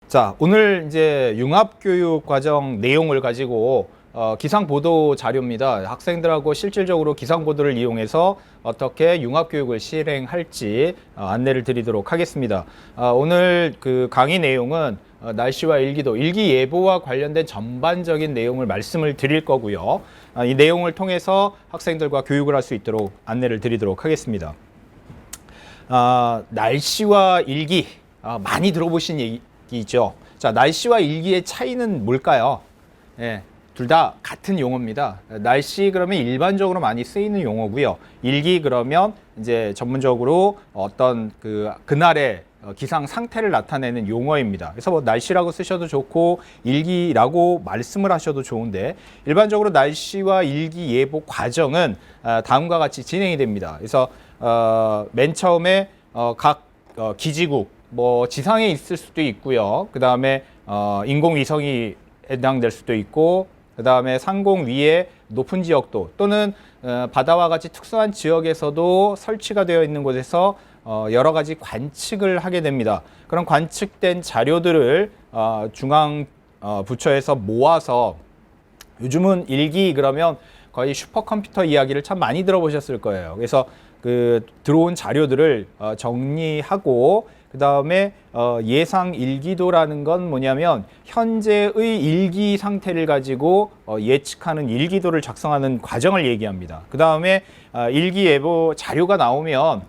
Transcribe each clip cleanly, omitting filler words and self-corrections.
자, 오늘 이제 융합교육 과정 내용을 가지고 기상보도 자료입니다. 학생들하고 실질적으로 기상보도를 이용해서 어떻게 융합교육을 실행할지 안내를 드리도록 하겠습니다. 오늘 그 강의 내용은 날씨와 일기도, 일기예보와 관련된 전반적인 내용을 말씀을 드릴 거고요. 이 내용을 통해서 학생들과 교육을 할 수 있도록 안내를 드리도록 하겠습니다. 날씨와 일기, 많이 들어보신 얘기죠. 자, 날씨와 일기의 차이는 뭘까요? 예, 둘 다 같은 용어입니다. 날씨 그러면 일반적으로 많이 쓰이는 용어고요. 일기 그러면 이제 전문적으로 어떤 그날의 기상 상태를 나타내는 용어입니다. 그래서 뭐 날씨라고 쓰셔도 좋고 일기라고 말씀을 하셔도 좋은데, 일반적으로 날씨와 일기 예보 과정은 다음과 같이 진행이 됩니다. 그래서 맨 처음에 각 기지국, 뭐 지상에 있을 수도 있고요. 그 다음에 인공위성이 해당될 수도 있고, 그 다음에 상공 위에 높은 지역도 또는 바다와 같이 특수한 지역에서도 설치가 되어 있는 곳에서 여러 가지 관측을 하게 됩니다. 그런 관측된 자료들을 중앙 부처에서 모아서, 요즘은 일기 그러면 거의 슈퍼컴퓨터 이야기를 참 많이 들어보셨을 거예요. 그래서 그 들어온 자료들을 정리하고, 그 다음에 예상 일기도라는 건 뭐냐면 현재의 일기 상태를 가지고 예측하는 일기도를 작성하는 과정을 얘기합니다. 그 다음에 일기예보 자료가 나오면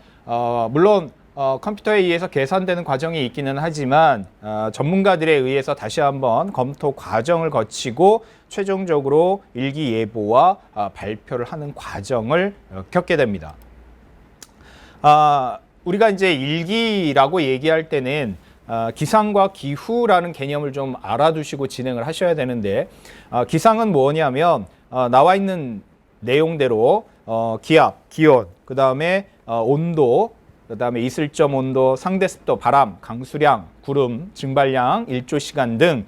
물론 컴퓨터에 의해서 계산되는 과정이 있기는 하지만 전문가들에 의해서 다시 한번 검토 과정을 거치고 최종적으로 일기예보와 발표를 하는 과정을 겪게 됩니다. 우리가 이제 일기라고 얘기할 때는 기상과 기후라는 개념을 좀 알아두시고 진행을 하셔야 되는데, 기상은 뭐냐면 나와 있는 내용대로 기압, 기온, 그 다음에 온도, 그 다음에 이슬점 온도, 상대 습도, 바람, 강수량, 구름, 증발량, 일조 시간 등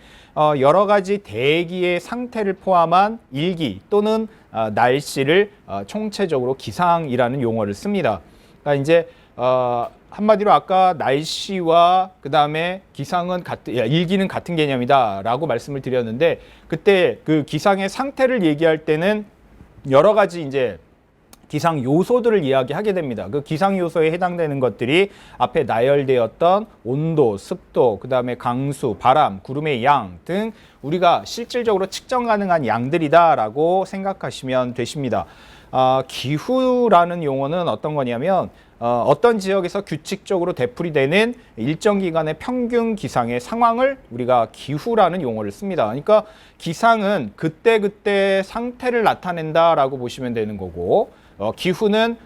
여러 가지 대기의 상태를 포함한 일기 또는 날씨를 총체적으로 기상이라는 용어를 씁니다. 그러니까 이제 한마디로 아까 날씨와 그 다음에 기상은 일기는 같은 개념이다라고 말씀을 드렸는데, 그때 그 기상의 상태를 얘기할 때는 여러 가지 이제 기상 요소들을 이야기하게 됩니다. 그 기상 요소에 해당되는 것들이 앞에 나열되었던 온도, 습도, 그 다음에 강수, 바람, 구름의 양 등 우리가 실질적으로 측정 가능한 양들이다라고 생각하시면 되십니다. 기후라는 용어는 어떤 거냐면 어떤 지역에서 규칙적으로 되풀이되는 일정 기간의 평균 기상의 상황을 우리가 기후라는 용어를 씁니다. 그러니까 기상은 그때그때 상태를 나타낸다라고 보시면 되는 거고, 기후는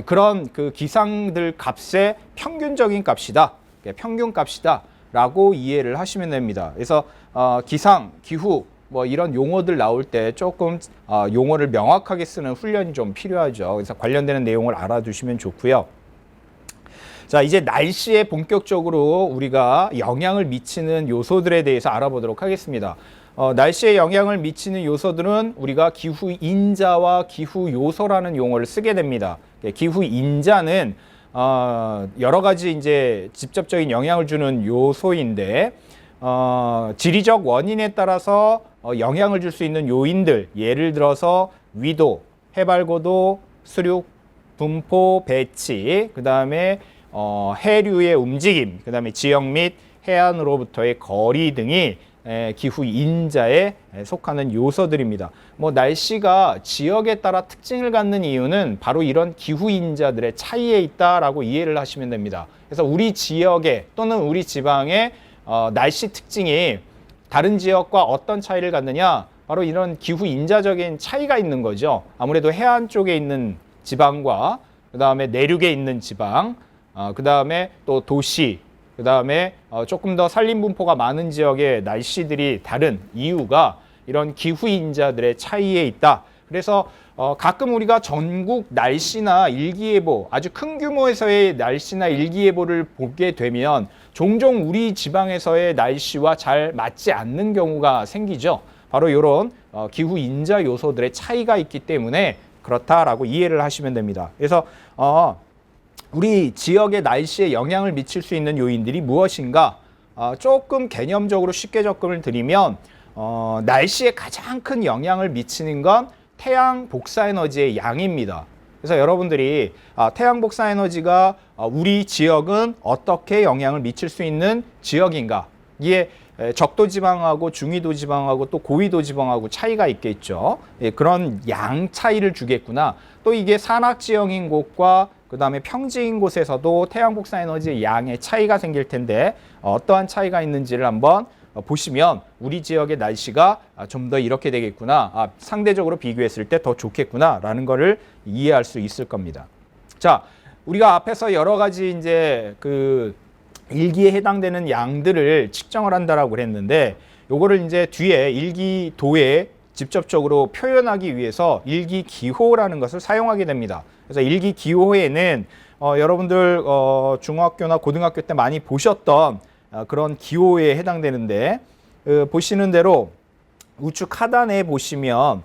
그런 그 기상들 값의 평균적인 값이다, 평균 값이다 라고 이해를 하시면 됩니다. 그래서 기상, 기후 뭐 이런 용어들 나올 때 조금 용어를 명확하게 쓰는 훈련이 좀 필요하죠. 그래서 관련되는 내용을 알아두시면 좋고요. 자, 이제 날씨에 본격적으로 우리가 영향을 미치는 요소들에 대해서 알아보도록 하겠습니다. 날씨에 영향을 미치는 요소들은 우리가 기후인자와 기후요소라는 용어를 쓰게 됩니다. 기후인자는 여러 가지 이제 직접적인 영향을 주는 요소인데, 지리적 원인에 따라서 영향을 줄 수 있는 요인들, 예를 들어서 위도, 해발고도, 수륙, 분포, 배치, 그 다음에 해류의 움직임, 그 다음에 지역 및 해안으로부터의 거리 등이 기후 인자에 속하는 요소들입니다. 뭐 날씨가 지역에 따라 특징을 갖는 이유는 바로 이런 기후 인자들의 차이에 있다라고 이해를 하시면 됩니다. 그래서 우리 지역에 또는 우리 지방의 날씨 특징이 다른 지역과 어떤 차이를 갖느냐? 바로 이런 기후 인자적인 차이가 있는 거죠. 아무래도 해안 쪽에 있는 지방과 그다음에 내륙에 있는 지방, 그다음에 또 도시, 그다음에 조금 더 산림 분포가 많은 지역의 날씨들이 다른 이유가 이런 기후 인자들의 차이에 있다. 그래서 가끔 우리가 전국 날씨나 일기예보, 아주 큰 규모에서의 날씨나 일기예보를 보게 되면 종종 우리 지방에서의 날씨와 잘 맞지 않는 경우가 생기죠. 바로 이런 기후 인자 요소들의 차이가 있기 때문에 그렇다라고 이해를 하시면 됩니다. 그래서 우리 지역의 날씨에 영향을 미칠 수 있는 요인들이 무엇인가? 조금 개념적으로 쉽게 접근을 드리면 날씨에 가장 큰 영향을 미치는 건 태양 복사에너지의 양입니다. 그래서 여러분들이 태양 복사에너지가 우리 지역은 어떻게 영향을 미칠 수 있는 지역인가? 이게 적도 지방하고 중위도 지방하고 또 고위도 지방하고 차이가 있겠죠. 그런 양 차이를 주겠구나. 또 이게 산악 지형인 곳과 그다음에 평지인 곳에서도 태양 복사 에너지의 양의 차이가 생길 텐데 어떠한 차이가 있는지를 한번 보시면 우리 지역의 날씨가 좀 더 이렇게 되겠구나. 상대적으로 비교했을 때 더 좋겠구나라는 거를 이해할 수 있을 겁니다. 자, 우리가 앞에서 여러 가지 이제 그 일기에 해당되는 양들을 측정을 한다라고 그랬는데 요거를 이제 뒤에 일기도에 직접적으로 표현하기 위해서 일기기호라는 것을 사용하게 됩니다. 그래서 일기기호에는 여러분들 중학교나 고등학교 때 많이 보셨던 그런 기호에 해당되는데 보시는 대로 우측 하단에 보시면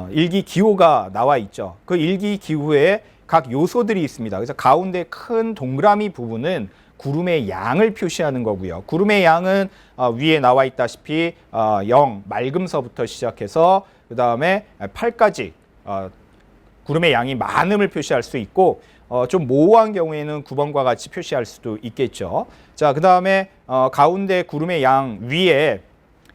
일기기호가 나와 있죠. 그 일기기호에 각 요소들이 있습니다. 그래서 가운데 큰 동그라미 부분은 구름의 양을 표시하는 거고요. 구름의 양은 위에 나와 있다시피 0, 맑음서부터 시작해서 그 다음에 8까지 구름의 양이 많음을 표시할 수 있고 좀 모호한 경우에는 9번과 같이 표시할 수도 있겠죠. 자, 그 다음에 가운데 구름의 양 위에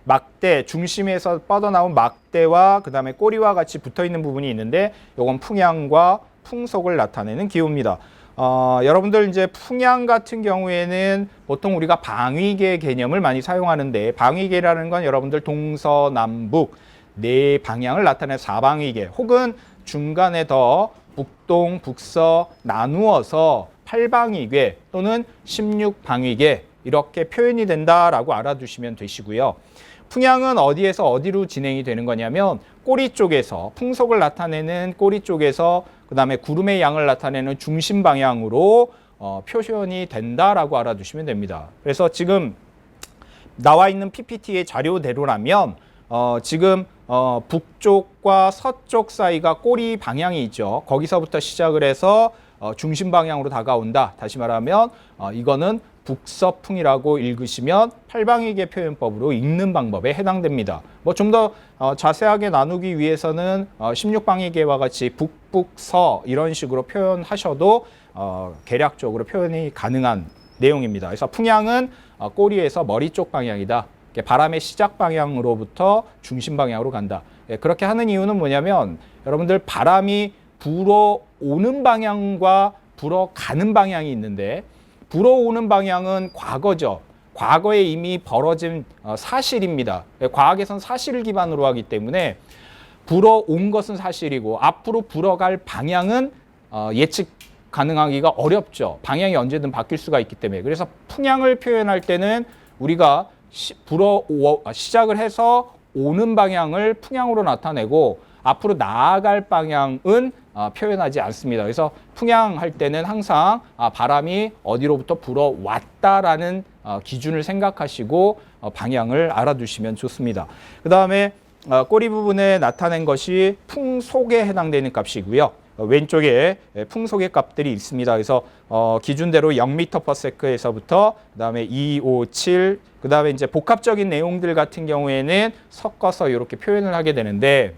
막대, 중심에서 뻗어나온 막대와 그 다음에 꼬리와 같이 붙어있는 부분이 있는데 이건 풍향과 풍속을 나타내는 기호입니다. 여러분들 이제 풍향 같은 경우에는 보통 우리가 방위계 개념을 많이 사용하는데 방위계라는 건 여러분들 동서남북 네 방향을 나타내는 사방위계 혹은 중간에 더 북동, 북서 나누어서 8방위계 또는 16방위계 이렇게 표현이 된다라고 알아두시면 되시고요. 풍향은 어디에서 어디로 진행이 되는 거냐면 꼬리 쪽에서 풍속을 나타내는 꼬리 쪽에서 그 다음에 구름의 양을 나타내는 중심 방향으로 표현이 된다라고 알아두시면 됩니다. 그래서 지금 나와 있는 PPT의 자료대로라면 지금 북쪽과 서쪽 사이가 꼬리 방향이 있죠. 거기서부터 시작을 해서 중심 방향으로 다가온다. 다시 말하면 이거는 북서풍이라고 읽으시면 팔방위계 표현법으로 읽는 방법에 해당됩니다. 뭐 좀 더 자세하게 나누기 위해서는 16방위계와 같이 북북서 이런 식으로 표현하셔도 개략적으로 표현이 가능한 내용입니다. 그래서 풍향은 꼬리에서 머리 쪽 방향이다. 바람의 시작 방향으로부터 중심 방향으로 간다. 그렇게 하는 이유는 뭐냐면 여러분들 바람이 불어오는 방향과 불어가는 방향이 있는데 불어오는 방향은 과거죠. 과거에 이미 벌어진 사실입니다. 과학에선 사실을 기반으로 하기 때문에 불어온 것은 사실이고 앞으로 불어갈 방향은 예측 가능하기가 어렵죠. 방향이 언제든 바뀔 수가 있기 때문에. 그래서 풍향을 표현할 때는 우리가 시작을 해서 오는 방향을 풍향으로 나타내고 앞으로 나아갈 방향은 표현하지 않습니다. 그래서 풍향할 때는 항상 바람이 어디로부터 불어왔다라는 기준을 생각하시고 방향을 알아두시면 좋습니다. 그 다음에 꼬리 부분에 나타낸 것이 풍속에 해당되는 값이고요. 왼쪽에 풍속의 값들이 있습니다. 그래서 기준대로 0m/s에서부터 그다음에 2, 5, 7, 그다음에 이제 복합적인 내용들 같은 경우에는 섞어서 이렇게 표현을 하게 되는데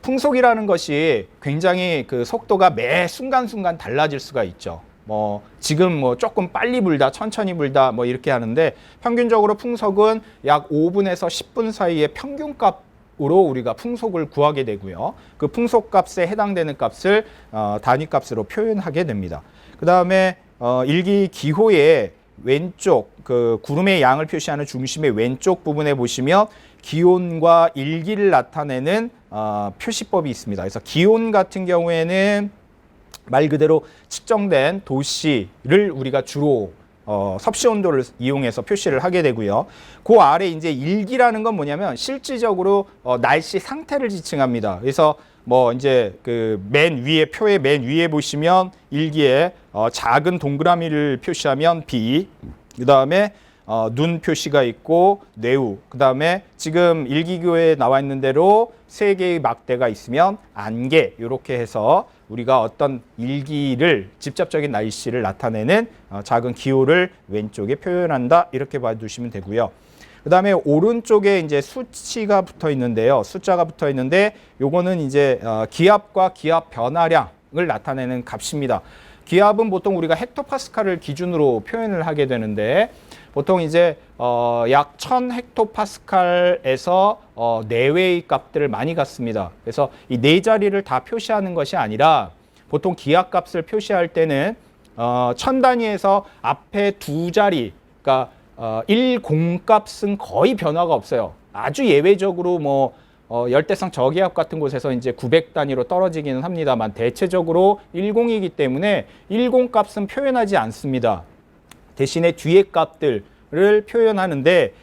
풍속이라는 것이 굉장히 그 속도가 매 순간순간 달라질 수가 있죠. 뭐 지금 뭐 조금 빨리 불다, 천천히 불다 뭐 이렇게 하는데 평균적으로 풍속은 약 5분에서 10분 사이의 평균값으로 우리가 풍속을 구하게 되고요. 그 풍속값에 해당되는 값을 단위값으로 표현하게 됩니다. 그 다음에 일기기호의 왼쪽 그 구름의 양을 표시하는 중심의 왼쪽 부분에 보시면 기온과 일기를 나타내는 표시법이 있습니다. 그래서 기온 같은 경우에는 말 그대로 측정된 도시를 우리가 주로 섭씨 온도를 이용해서 표시를 하게 되고요. 그 아래 이제 일기라는 건 뭐냐면 실질적으로 날씨 상태를 지칭합니다. 그래서 뭐 이제 그 맨 위에 표의 맨 위에 보시면 일기에 작은 동그라미를 표시하면 비, 그 다음에 눈 표시가 있고 뇌우, 그 다음에 지금 일기교에 나와 있는 대로 세 개의 막대가 있으면 안개, 이렇게 해서 우리가 어떤 일기를 직접적인 날씨를 나타내는 작은 기호를 왼쪽에 표현한다, 이렇게 봐주시면 되고요. 그 다음에 오른쪽에 이제 수치가 붙어 있는데요. 숫자가 붙어 있는데 요거는 이제 기압과 기압 변화량을 나타내는 값입니다. 기압은 보통 우리가 헥토파스칼을 기준으로 표현을 하게 되는데 보통 이제 약 1000헥토파스칼에서 내외의 값들을 많이 갖습니다. 그래서 이 네 자리를 다 표시하는 것이 아니라 보통 기압 값을 표시할 때는 1000단위에서 앞에 두 자리, 그러니까 1공값은 거의 변화가 없어요. 아주 예외적으로 뭐 열대성 저기압 같은 곳에서 이제 900단위로 떨어지기는 합니다만 대체적으로 10이기 때문에 10값은 표현하지 않습니다. 대신에 뒤에 값들을 표현하는데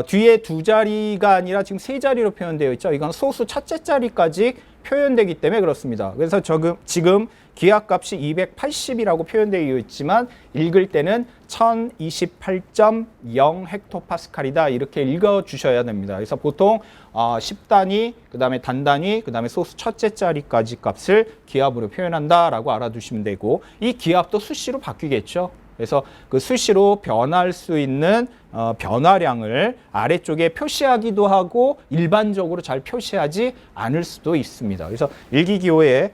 뒤에 두 자리가 아니라 지금 세 자리로 표현되어 있죠. 이건 소수 첫째 자리까지 표현되기 때문에 그렇습니다. 그래서 지금 기압값이 280이라고 표현되어 있지만 읽을 때는 1028.0 헥토파스칼이다, 이렇게 읽어주셔야 됩니다. 그래서 보통 10단위, 그 다음에 단단위, 그 다음에 소수 첫째 자리까지 값을 기압으로 표현한다라고 알아두시면 되고, 이 기압도 수시로 바뀌겠죠. 그래서 그 수시로 변할 수 있는 변화량을 아래쪽에 표시하기도 하고 일반적으로 잘 표시하지 않을 수도 있습니다. 그래서 일기기호의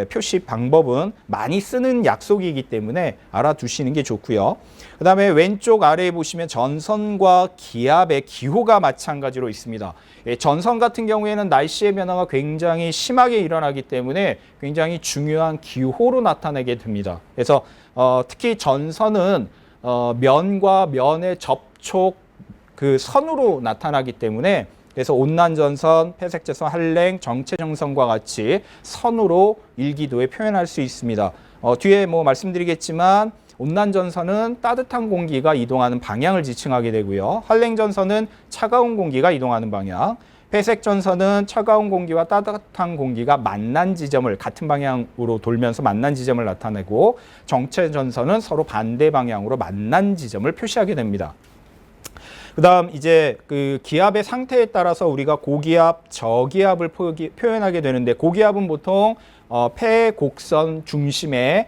표시 방법은 많이 쓰는 약속이기 때문에 알아두시는 게 좋고요. 그 다음에 왼쪽 아래에 보시면 전선과 기압의 기호가 마찬가지로 있습니다. 전선 같은 경우에는 날씨의 변화가 굉장히 심하게 일어나기 때문에 굉장히 중요한 기호로 나타내게 됩니다. 그래서 특히 전선은 면과 면의 접촉 그 선으로 나타나기 때문에, 그래서 온난전선, 폐색제선, 한랭, 정체정선과 같이 선으로 일기도에 표현할 수 있습니다. 뒤에 뭐 말씀드리겠지만 온난전선은 따뜻한 공기가 이동하는 방향을 지칭하게 되고요. 한랭전선은 차가운 공기가 이동하는 방향, 회색전선은 차가운 공기와 따뜻한 공기가 만난 지점을 같은 방향으로 돌면서 만난 지점을 나타내고, 정체전선은 서로 반대 방향으로 만난 지점을 표시하게 됩니다. 그 다음 이제 그 기압의 상태에 따라서 우리가 고기압, 저기압을 표현하게 되는데, 고기압은 보통 폐곡선 중심의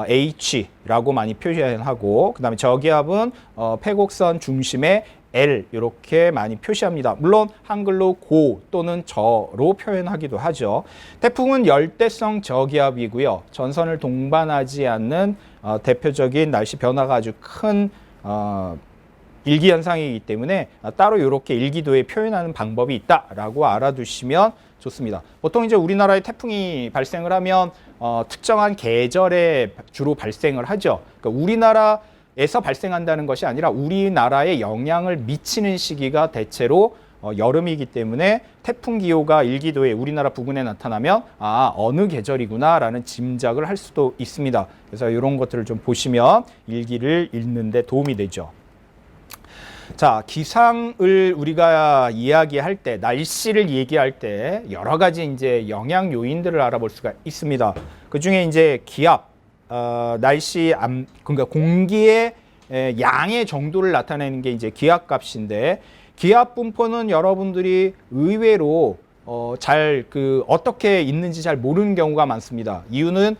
H라고 많이 표현하고, 그 다음에 저기압은 폐곡선 중심의 L, 이렇게 많이 표시합니다. 물론 한글로 고 또는 저로 표현하기도 하죠. 태풍은 열대성 저기압이고요. 전선을 동반하지 않는 대표적인 날씨 변화가 아주 큰 일기 현상이기 때문에 따로 이렇게 일기도에 표현하는 방법이 있다라고 알아두시면 좋습니다. 보통 이제 우리나라에 태풍이 발생을 하면 특정한 계절에 주로 발생을 하죠. 그러니까 우리나라에서 발생한다는 것이 아니라 우리나라에 영향을 미치는 시기가 대체로 여름이기 때문에 태풍 기호가 일기도에 우리나라 부근에 나타나면 어느 계절이구나라는 짐작을 할 수도 있습니다. 그래서 이런 것들을 좀 보시면 일기를 읽는 데 도움이 되죠. 자, 기상을 우리가 이야기할 때, 날씨를 얘기할 때 여러 가지 이제 영향 요인들을 알아볼 수가 있습니다. 그 중에 이제 기압, 날씨, 그러니까 공기의 양의 정도를 나타내는 게 이제 기압 값인데, 기압 분포는 여러분들이 의외로 어떻게 있는지 잘 모르는 경우가 많습니다. 이유는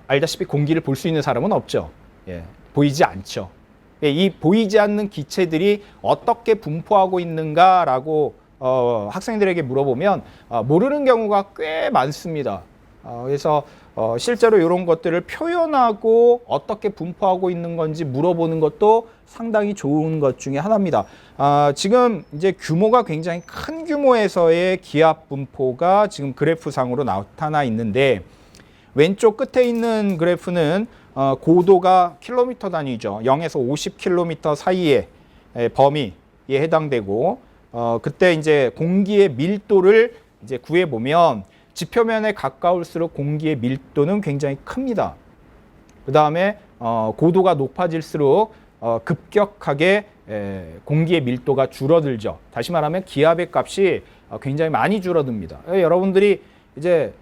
알다시피 공기를 볼 수 있는 사람은 없죠. 보이지 않죠. 이 보이지 않는 기체들이 어떻게 분포하고 있는가라고 학생들에게 물어보면 모르는 경우가 꽤 많습니다. 그래서 실제로 이런 것들을 표현하고 어떻게 분포하고 있는 건지 물어보는 것도 상당히 좋은 것 중에 하나입니다. 지금 이제 규모가 굉장히 큰 규모에서의 기압 분포가 지금 그래프상으로 나타나 있는데, 왼쪽 끝에 있는 그래프는 고도가 킬로미터 단위죠. 0에서 50km 사이의 범위에 해당되고, 그때 이제 공기의 밀도를 이제 구해 보면 지표면에 가까울수록 공기의 밀도는 굉장히 큽니다. 그 다음에 고도가 높아질수록 급격하게 공기의 밀도가 줄어들죠. 다시 말하면 기압의 값이 굉장히 많이 줄어듭니다. 여러분들이 이제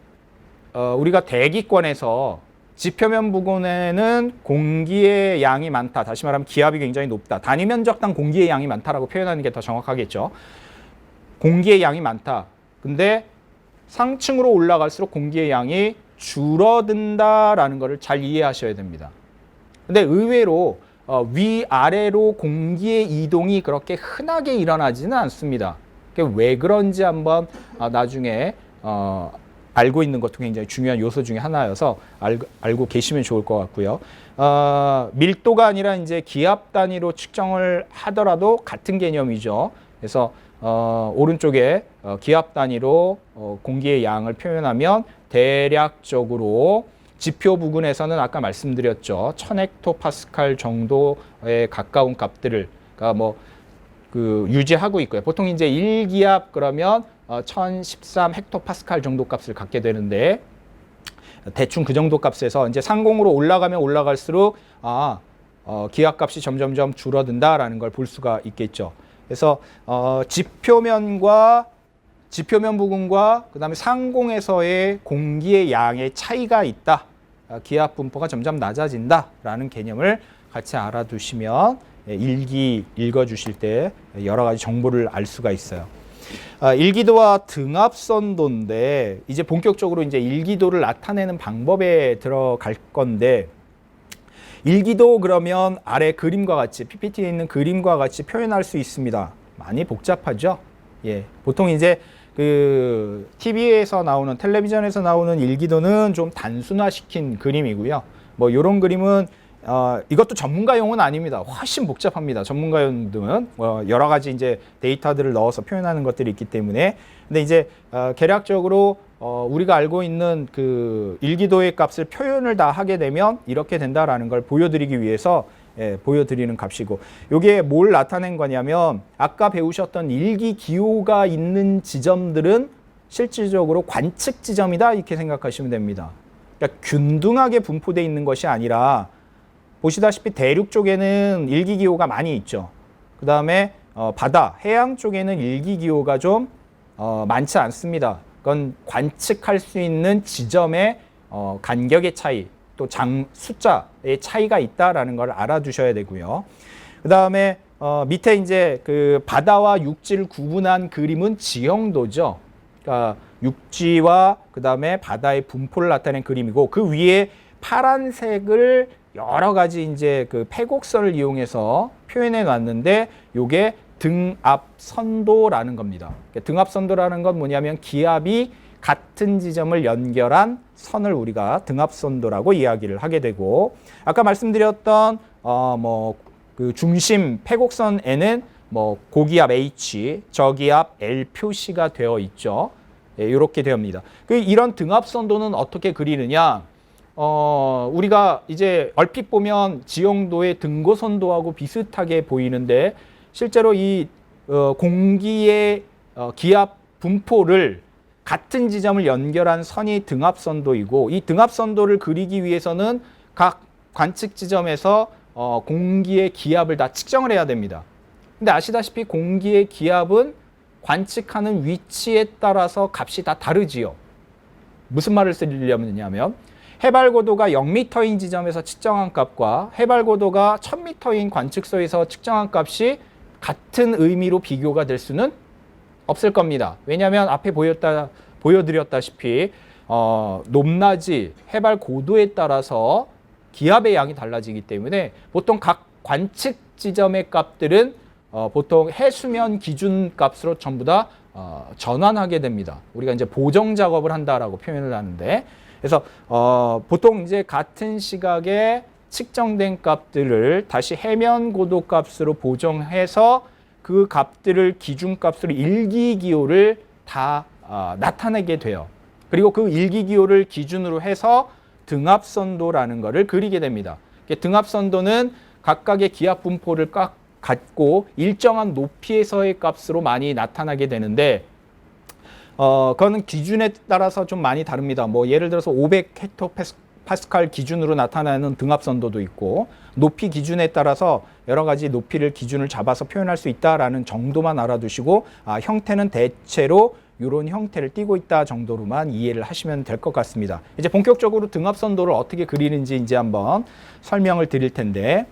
우리가 대기권에서 지표면 부근에는 공기의 양이 많다. 다시 말하면 기압이 굉장히 높다. 단위 면적당 공기의 양이 많다라고 표현하는 게 더 정확하겠죠. 공기의 양이 많다. 근데 상층으로 올라갈수록 공기의 양이 줄어든다라는 것을 잘 이해하셔야 됩니다. 근데 의외로 위아래로 공기의 이동이 그렇게 흔하게 일어나지는 않습니다. 왜 그런지 한번 나중에 알고 있는 것도 굉장히 중요한 요소 중에 하나여서 알고 계시면 좋을 것 같고요. 밀도가 아니라 이제 기압 단위로 측정을 하더라도 같은 개념이죠. 그래서 오른쪽에 기압 단위로 공기의 양을 표현하면 대략적으로 지표 부근에서는 아까 말씀드렸죠. 1000헥토파스칼 정도에 가까운 값들을 유지하고 있고요. 보통 이제 1기압 그러면 1013 헥토파스칼 정도 값을 갖게 되는데, 대충 그 정도 값에서 이제 상공으로 올라가면 올라갈수록 기압 값이 점점점 줄어든다라는 걸 볼 수가 있겠죠. 그래서 지표면 부근과 그다음에 상공에서의 공기의 양의 차이가 있다. 기압 분포가 점점 낮아진다라는 개념을 같이 알아두시면 일기 읽어주실 때 여러 가지 정보를 알 수가 있어요. 일기도와 등압선도인데, 이제 본격적으로 이제 일기도를 나타내는 방법에 들어갈 건데, 일기도 그러면 아래 그림과 같이 PPT에 있는 그림과 같이 표현할 수 있습니다. 많이 복잡하죠? 예. 보통 이제 그 TV에서 나오는, 텔레비전에서 나오는 일기도는 좀 단순화시킨 그림이고요. 이런 그림은 이것도 전문가용은 아닙니다. 훨씬 복잡합니다. 전문가용들은 여러 가지 이제 데이터들을 넣어서 표현하는 것들이 있기 때문에. 근데 이제 개략적으로 우리가 알고 있는 그 일기도의 값을 표현을 다 하게 되면 이렇게 된다라는 걸 보여드리기 위해서 보여드리는 값이고, 이게 뭘 나타낸 거냐면 아까 배우셨던 일기 기호가 있는 지점들은 실질적으로 관측 지점이다, 이렇게 생각하시면 됩니다. 그러니까 균등하게 분포되어 있는 것이 아니라, 보시다시피 대륙 쪽에는 일기 기호가 많이 있죠. 그 다음에 바다, 해양 쪽에는 일기 기호가 좀 많지 않습니다. 그건 관측할 수 있는 지점의 간격의 차이, 또 숫자의 차이가 있다라는 걸 알아두셔야 되고요. 그 다음에 밑에 이제 그 바다와 육지를 구분한 그림은 지형도죠. 그러니까 육지와 그 다음에 바다의 분포를 나타낸 그림이고, 그 위에 파란색을 여러 가지 이제 그 패곡선을 이용해서 표현해 놨는데, 요게 등압선도라는 겁니다. 등압선도라는 건 뭐냐면 기압이 같은 지점을 연결한 선을 우리가 등압선도라고 이야기를 하게 되고, 아까 말씀드렸던 그 중심 패곡선에는 고기압 H, 저기압 L 표시가 되어 있죠. 이렇게 됩니다. 이런 등압선도는 어떻게 그리느냐? 우리가 이제 얼핏 보면 지형도의 등고선도하고 비슷하게 보이는데, 실제로 이 공기의 기압 분포를 같은 지점을 연결한 선이 등압선도이고, 이 등압선도를 그리기 위해서는 각 관측 지점에서 공기의 기압을 다 측정을 해야 됩니다. 근데 아시다시피 공기의 기압은 관측하는 위치에 따라서 값이 다 다르지요. 무슨 말을 쓰려면 해발고도가 0m인 지점에서 측정한 값과 해발고도가 1000m인 관측소에서 측정한 값이 같은 의미로 비교가 될 수는 없을 겁니다. 왜냐하면 앞에 보여드렸다시피 높낮이, 해발 고도에 따라서 기압의 양이 달라지기 때문에 보통 각 관측 지점의 값들은 보통 해수면 기준 값으로 전부 다 전환하게 됩니다. 우리가 이제 보정 작업을 한다라고 표현을 하는데, 그래서 보통 이제 같은 시각에 측정된 값들을 다시 해면 고도 값으로 보정해서 그 값들을 기준값으로 일기기호를 다 나타내게 돼요. 그리고 그 일기기호를 기준으로 해서 등압선도라는 것을 그리게 됩니다. 등압선도는 각각의 기압 분포를 갖고 일정한 높이에서의 값으로 많이 나타나게 되는데 그거는 기준에 따라서 좀 많이 다릅니다. 뭐 예를 들어서 500헥토파스칼 기준으로 나타나는 등압선도도 있고 높이 기준에 따라서 여러 가지 높이를 기준을 잡아서 표현할 수 있다라는 정도만 알아두시고 형태는 대체로 이런 형태를 띠고 있다 정도로만 이해를 하시면 될 것 같습니다. 이제 본격적으로 등압선도를 어떻게 그리는지 이제 한번 설명을 드릴 텐데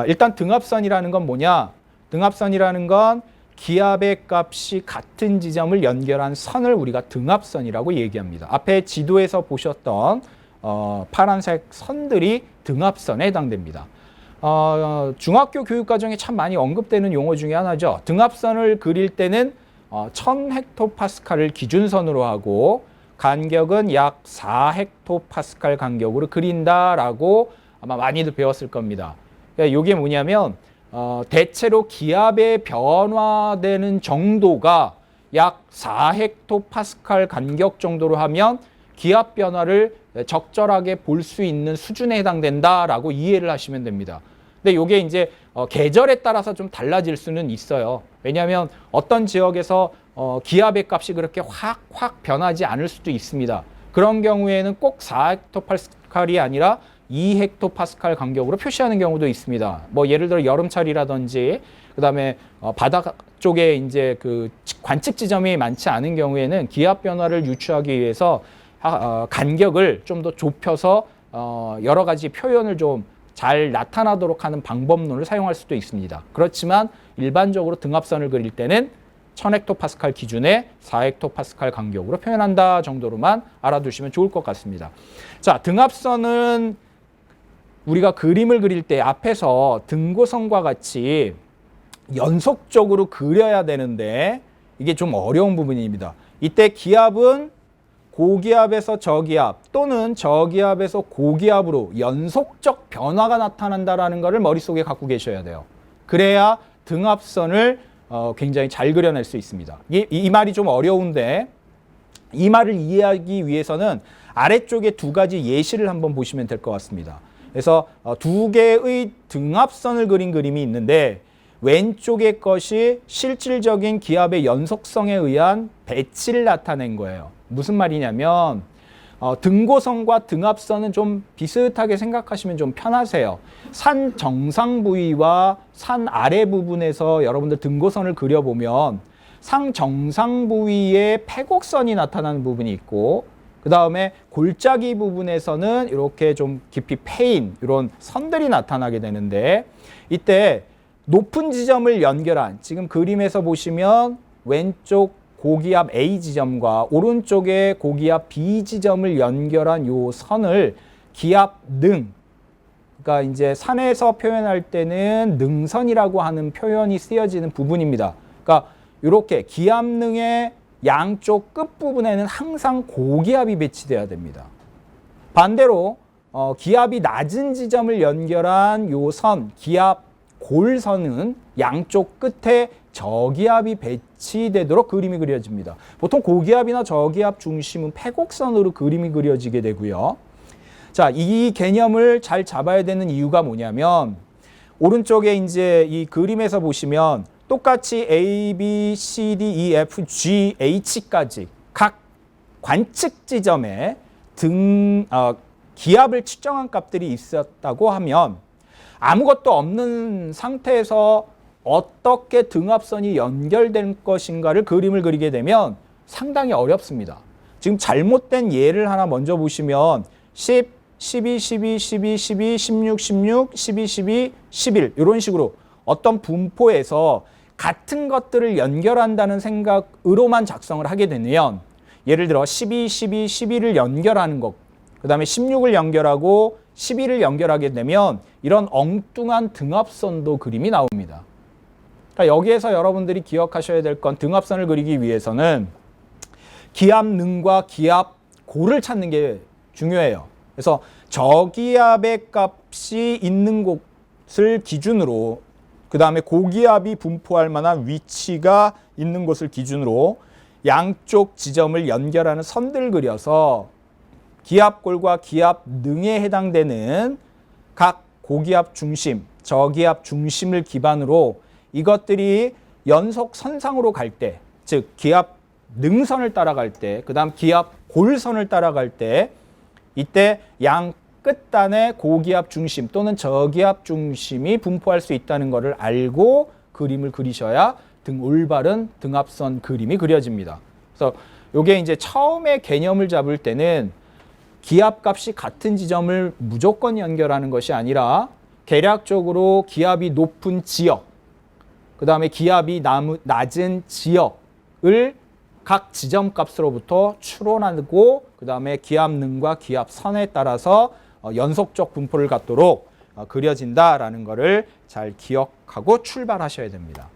일단 등압선이라는 건 뭐냐? 등압선이라는 건 기압의 값이 같은 지점을 연결한 선을 우리가 등압선이라고 얘기합니다. 앞에 지도에서 보셨던 파란색 선들이 등압선에 해당됩니다. 중학교 교육과정에 참 많이 언급되는 용어 중에 하나죠. 등압선을 그릴 때는 1000헥토파스칼을 기준선으로 하고 간격은 약 4헥토파스칼 간격으로 그린다라고 아마 많이들 배웠을 겁니다. 그러니까 이게 뭐냐면 대체로 기압의 변화되는 정도가 약 4헥토파스칼 간격 정도로 하면 기압 변화를 적절하게 볼 수 있는 수준에 해당된다라고 이해를 하시면 됩니다. 근데 이게 이제 계절에 따라서 좀 달라질 수는 있어요. 왜냐하면 어떤 지역에서 기압의 값이 그렇게 확 변하지 않을 수도 있습니다. 그런 경우에는 꼭 4헥토파스칼이 아니라 2헥토파스칼 간격으로 표시하는 경우도 있습니다. 뭐 예를 들어 여름철이라든지 그다음에 바다 쪽에 이제 그 관측 지점이 많지 않은 경우에는 기압 변화를 유추하기 위해서 간격을 좀 더 좁혀서 여러 가지 표현을 좀 잘 나타나도록 하는 방법론을 사용할 수도 있습니다. 그렇지만 일반적으로 등압선을 그릴 때는 1000헥토파스칼 기준의 4헥토파스칼 간격으로 표현한다 정도로만 알아두시면 좋을 것 같습니다. 자, 등압선은 우리가 그림을 그릴 때 앞에서 등고선과 같이 연속적으로 그려야 되는데 이게 좀 어려운 부분입니다. 이때 기압은 고기압에서 저기압 또는 저기압에서 고기압으로 연속적 변화가 나타난다는 것을 머릿속에 갖고 계셔야 돼요. 그래야 등압선을 굉장히 잘 그려낼 수 있습니다. 이 말이 좀 어려운데 이 말을 이해하기 위해서는 아래쪽에 두 가지 예시를 한번 보시면 될 것 같습니다. 그래서 두 개의 등압선을 그린 그림이 있는데 왼쪽의 것이 실질적인 기압의 연속성에 의한 배치를 나타낸 거예요. 무슨 말이냐면 등고선과 등압선은 좀 비슷하게 생각하시면 좀 편하세요. 산 정상 부위와 산 아래 부분에서 여러분들 등고선을 그려보면 산 정상 부위에 패곡선이 나타나는 부분이 있고 그 다음에 골짜기 부분에서는 이렇게 좀 깊이 패인 이런 선들이 나타나게 되는데 이때 높은 지점을 연결한 지금 그림에서 보시면 왼쪽 고기압 A 지점과 오른쪽에 고기압 B 지점을 연결한 요 선을 기압 능, 그러니까 이제 산에서 표현할 때는 능선이라고 하는 표현이 쓰여지는 부분입니다. 그러니까 이렇게 기압 능의 양쪽 끝부분에는 항상 고기압이 배치돼야 됩니다. 반대로 기압이 낮은 지점을 연결한 요 선, 기압 골선은 양쪽 끝에 저기압이 배치되도록 그림이 그려집니다. 보통 고기압이나 저기압 중심은 패곡선으로 그림이 그려지게 되고요. 자, 이 개념을 잘 잡아야 되는 이유가 뭐냐면 오른쪽에 이제 이 그림에서 보시면 똑같이 A, B, C, D, E, F, G, H까지 각 관측 지점에 기압을 측정한 값들이 있었다고 하면 아무것도 없는 상태에서 어떻게 등압선이 연결된 것인가를 그림을 그리게 되면 상당히 어렵습니다. 지금 잘못된 예를 하나 먼저 보시면 10, 12, 12, 12, 12, 16, 16, 12, 12, 11 이런 식으로 어떤 분포에서 같은 것들을 연결한다는 생각으로만 작성을 하게 되면 예를 들어 12, 12, 12를 연결하는 것, 그 다음에 16을 연결하고 11을 연결하게 되면 이런 엉뚱한 등압선도 그림이 나옵니다. 그러니까 여기에서 여러분들이 기억하셔야 될 건 등압선을 그리기 위해서는 기압 능과 기압 고를 찾는 게 중요해요. 그래서 저기압의 값이 있는 곳을 기준으로, 그 다음에 고기압이 분포할 만한 위치가 있는 곳을 기준으로 양쪽 지점을 연결하는 선들 그려서 기압골과 기압능에 해당되는 각 고기압 중심, 저기압 중심을 기반으로 이것들이 연속 선상으로 갈 때, 즉 기압 능선을 따라갈 때, 그 다음 기압 골선을 따라갈 때, 이때 양 끝단에 고기압 중심 또는 저기압 중심이 분포할 수 있다는 것을 알고 그림을 그리셔야 올바른 등압선 그림이 그려집니다. 그래서 이게 이제 처음에 개념을 잡을 때는 기압값이 같은 지점을 무조건 연결하는 것이 아니라 계략적으로 기압이 높은 지역, 그 다음에 기압이 낮은 지역을 각 지점값으로부터 추론하고 그 다음에 기압능과 기압선에 따라서 연속적 분포를 갖도록 그려진다라는 것을 잘 기억하고 출발하셔야 됩니다.